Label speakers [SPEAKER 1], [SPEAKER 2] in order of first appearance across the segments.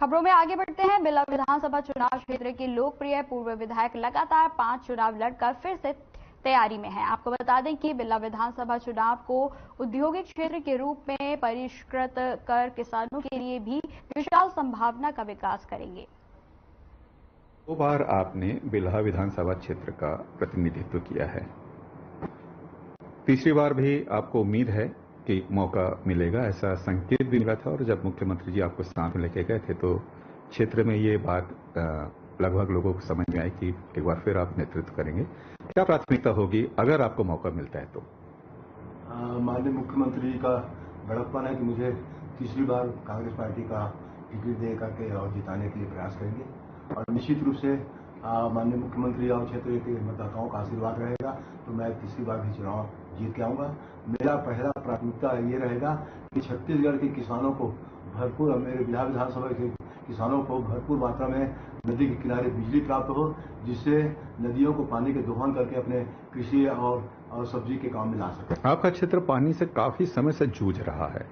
[SPEAKER 1] खबरों में आगे बढ़ते हैं। बिल्ला विधानसभा चुनाव क्षेत्र के लोकप्रिय पूर्व विधायक लगातार 5 चुनाव लड़कर फिर से तैयारी में हैं। आपको बता दें कि बिल्ला विधानसभा चुनाव को औद्योगिक क्षेत्र के रूप में परिष्कृत कर किसानों के लिए भी विशाल संभावना का विकास करेंगे।
[SPEAKER 2] 2 बार आपने बिल्हा विधानसभा क्षेत्र का प्रतिनिधित्व किया है। तीसरी बार भी आपको उम्मीद है कि मौका मिलेगा, ऐसा संकेत भी मिला था। और जब मुख्यमंत्री जी आपको साथ में लेके गए थे तो क्षेत्र में ये बात लगभग लोगों को समझ में आई कि एक बार फिर आप नेतृत्व करेंगे। क्या प्राथमिकता होगी अगर आपको मौका मिलता है तो?
[SPEAKER 3] माननीय मुख्यमंत्री जी का बड़प्पन है कि मुझे तीसरी बार कांग्रेस पार्टी का टिकट दे करके और जिताने के लिए प्रयास करेंगे और निश्चित रूप से माननीय मुख्यमंत्री और क्षेत्र के मतदाताओं का आशीर्वाद रहेगा तो मैं तीसरी बार भी चुनाव जीत के आऊंगा। मेरा पहला प्राथमिकता ये रहेगा कि छत्तीसगढ़ के किसानों को भरपूर, मेरे बिल्हा विधानसभा के किसानों को भरपूर मात्रा में नदी के किनारे बिजली प्राप्त हो, जिससे नदियों को पानी के दोहन करके अपने कृषि और सब्जी के काम में ला सके।
[SPEAKER 2] आपका क्षेत्र पानी से काफी समय से जूझ रहा है,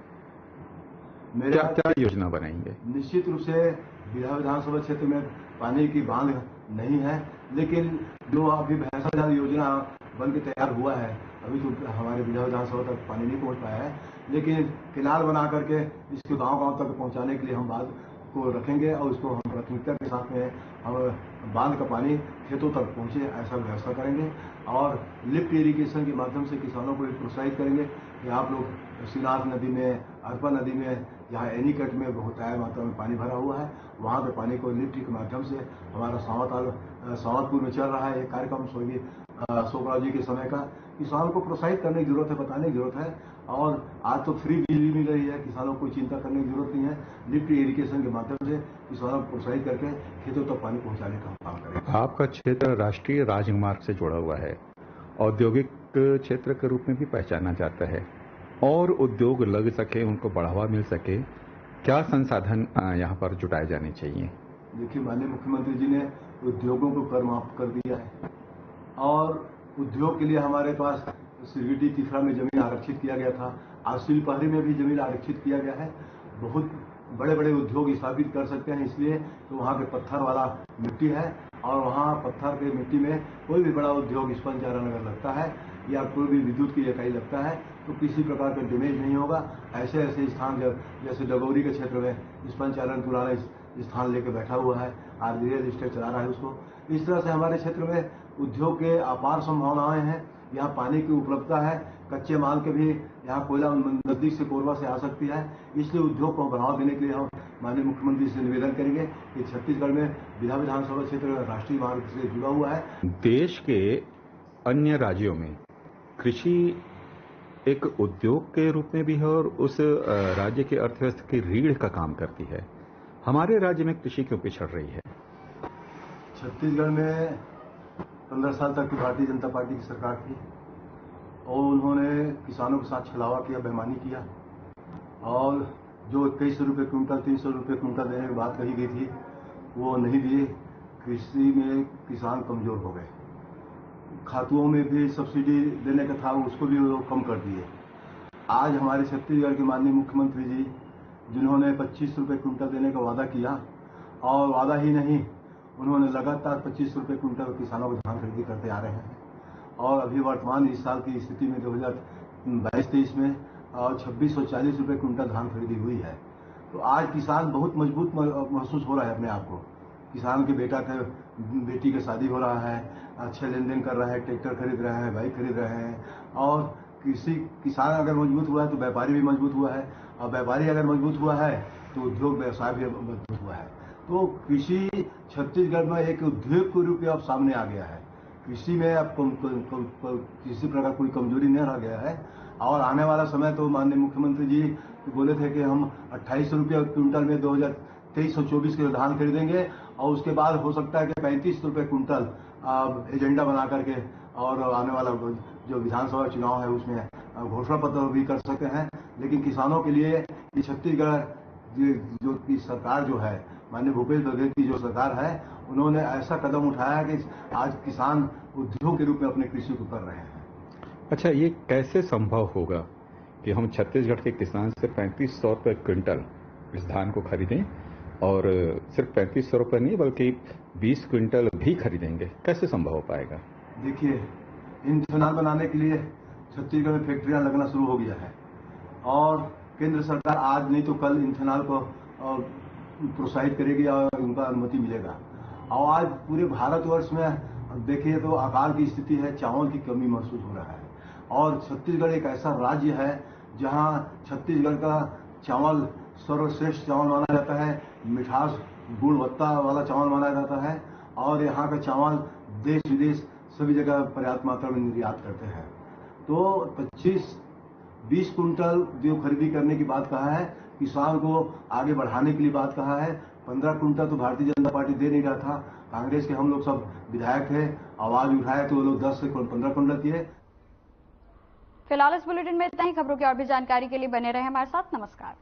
[SPEAKER 2] क्या योजना बनाएंगे?
[SPEAKER 3] निश्चित रूप से बिल्हा विधानसभा क्षेत्र में पानी की बांध नहीं है, लेकिन जो अभी भैंसा जल योजना बन के तैयार हुआ है, अभी तो हमारे बिल्हा विधानसभा तक पानी नहीं पहुंच पाया है, लेकिन केनाल बना करके इसको गांव-गांव तक पहुंचाने के लिए हम बांध को रखेंगे और उसको हम प्राथमिकता के साथ में हम बांध का पानी खेतों तक पहुंचे ऐसा व्यवस्था करेंगे और लिफ्ट इरिगेशन के माध्यम से किसानों को प्रोत्साहित करेंगे कि आप लोग श्रीनाथ नदी में, अरपा नदी में, जहाँ एनीकट में बहुत मात्रा में पानी भरा हुआ है, वहाँ पे पानी को लिफ्ट के माध्यम से हमारा सावतपुर में चल रहा है एक कार्यक्रम स्वर्गीय अशोकराव जी के समय का। किसानों को प्रोत्साहित करने की जरूरत है, बताने की जरूरत है और आज तो फ्री बिजली मिल रही है, किसानों को चिंता करने की जरूरत नहीं है। लिफ्ट इरिगेशन के माध्यम से किसानों को प्रोत्साहित करके खेतों तक पानी पहुंचाने का काम करेंगे।
[SPEAKER 2] आपका क्षेत्र राष्ट्रीय राजमार्ग से जुड़ा हुआ है, औद्योगिक क्षेत्र के रूप में भी पहचाना जाता है और उद्योग लग सके, उनको बढ़ावा मिल सके, क्या संसाधन यहाँ पर जुटाए जाने चाहिए?
[SPEAKER 3] देखिए, माननीय मुख्यमंत्री जी ने उद्योगों को कर माफ कर दिया है और उद्योग के लिए हमारे पास सिरगिटी तिखरा में जमीन आरक्षित किया गया था, आज सिलपहरी में भी जमीन आरक्षित किया गया है। बहुत बड़े बड़े उद्योग स्थापित कर सकते हैं, इसलिए तो वहाँ पे पत्थर वाला मिट्टी है और वहाँ पत्थर के मिट्टी में कोई भी बड़ा उद्योग इस्पात चारण अगर लगता है या कोई भी विद्युत की इकाई लगता है तो किसी प्रकार का डैमेज नहीं होगा। ऐसे ऐसे स्थान जैसे डगौरी के क्षेत्र में इस्पात चारण पुराना स्थान लेके बैठा हुआ है, आज रियल एस्टेट चला रहा है उसको। इस तरह से हमारे क्षेत्र में उद्योग के अपार संभावनाएं हैं। यहाँ पानी की उपलब्धता है, कच्चे माल के भी यहाँ कोयला नजदीक से कोरबा से आ सकती है, इसलिए उद्योग को बढ़ावा देने के लिए हम माननीय मुख्यमंत्री से निवेदन करेंगे कि छत्तीसगढ़ में बिल्हा विधानसभा क्षेत्र राष्ट्रीय मार्ग से जुड़ा हुआ है।
[SPEAKER 2] देश के अन्य राज्यों में कृषि एक उद्योग के रूप में भी है और उस राज्य की अर्थव्यवस्था की रीढ़ का काम करती है। हमारे राज्य में कृषि क्यों पिछड़ रही है?
[SPEAKER 3] छत्तीसगढ़ में 15 साल तक भारतीय जनता पार्टी की सरकार थी और उन्होंने किसानों के साथ छलावा किया, बेईमानी किया और जो 2100 रुपये क्विंटल, 300 रुपये क्विंटल देने की बात कही गई थी वो नहीं दिए। कृषि में किसान कमजोर हो गए, खातुओं में भी सब्सिडी देने का था उसको भी वो कम कर दिए। आज हमारे छत्तीसगढ़ के माननीय मुख्यमंत्री जी जिन्होंने 25 रुपये क्विंटल देने का वादा किया और वादा ही नहीं, उन्होंने लगातार 25 रुपये क्विंटल किसानों को धान खरीदी करते आ रहे हैं और अभी वर्तमान इस साल की स्थिति में 2022-23 में 2640 रुपये क्विंटल धान खरीदी हुई है। तो आज किसान बहुत मजबूत महसूस हो रहा है अपने आप को। किसान के बेटी का शादी हो रहा है, अच्छे लेन देन कर रहा है, ट्रैक्टर खरीद रहे हैं, बाइक खरीद रहे हैं और किसान अगर मजबूत हुआ है तो व्यापारी भी मजबूत हुआ है और व्यापारी अगर मजबूत हुआ है तो उद्योग व्यवसाय भी मजबूत हुआ है। तो कृषि छत्तीसगढ़ में एक उद्योग के रूप में अब सामने आ गया है। कृषि में अब किसी प्रकार कोई कमजोरी नहीं रह गया है और आने वाला समय तो माननीय मुख्यमंत्री जी बोले थे कि हम 28 रुपये क्विंटल में 2023-24 के धान खरीदेंगे और उसके बाद हो सकता है कि 35 रुपये क्विंटल एजेंडा बना करके और आने वाला जो विधानसभा चुनाव है उसमें घोषणा पत्र भी कर सकते हैं। लेकिन किसानों के लिए ये छत्तीसगढ़ जो की सरकार जो है, माननीय भूपेश बघेल की जो सरकार है, उन्होंने ऐसा कदम उठाया है कि आज किसान उद्योग के रूप में अपने कृषि को कर रहे हैं।
[SPEAKER 2] अच्छा, ये कैसे संभव होगा कि हम छत्तीसगढ़ के किसान से 3500 रुपये क्विंटल इस धान को खरीदें और सिर्फ 3500 रुपये नहीं बल्कि 20 क्विंटल भी खरीदेंगे, कैसे संभव हो पाएगा?
[SPEAKER 3] देखिए, इथेनॉल बनाने के लिए छत्तीसगढ़ में फैक्ट्रियां लगना शुरू हो गया है और केंद्र सरकार आज नहीं तो कल इथेनॉल को प्रोत्साहित करेगी और उनका अनुमति मिलेगा। और आज पूरे भारतवर्ष में देखिए तो अकाल की स्थिति है, चावल की कमी महसूस हो रहा है और छत्तीसगढ़ एक ऐसा राज्य है जहां छत्तीसगढ़ का चावल सर्वश्रेष्ठ चावल माना जाता है, मिठास गुणवत्ता वाला चावल माना जाता है और यहाँ का चावल देश विदेश सभी जगह पर्याप्त मात्रा में निर्यात करते हैं। तो 25-20 कुंटल जो खरीदी करने की बात कहा है, किसान को आगे बढ़ाने के लिए बात कहा है। 15 कुंटल तो भारतीय जनता पार्टी दे नहीं रहा था, कांग्रेस के हम लोग सब विधायक थे, आवाज उठाए तो वो लोग 10 से 15 कुंटल किए।
[SPEAKER 1] फिलहाल इस बुलेटिन में इतना ही। खबरों की और भी जानकारी के लिए बने रहे हमारे साथ। नमस्कार।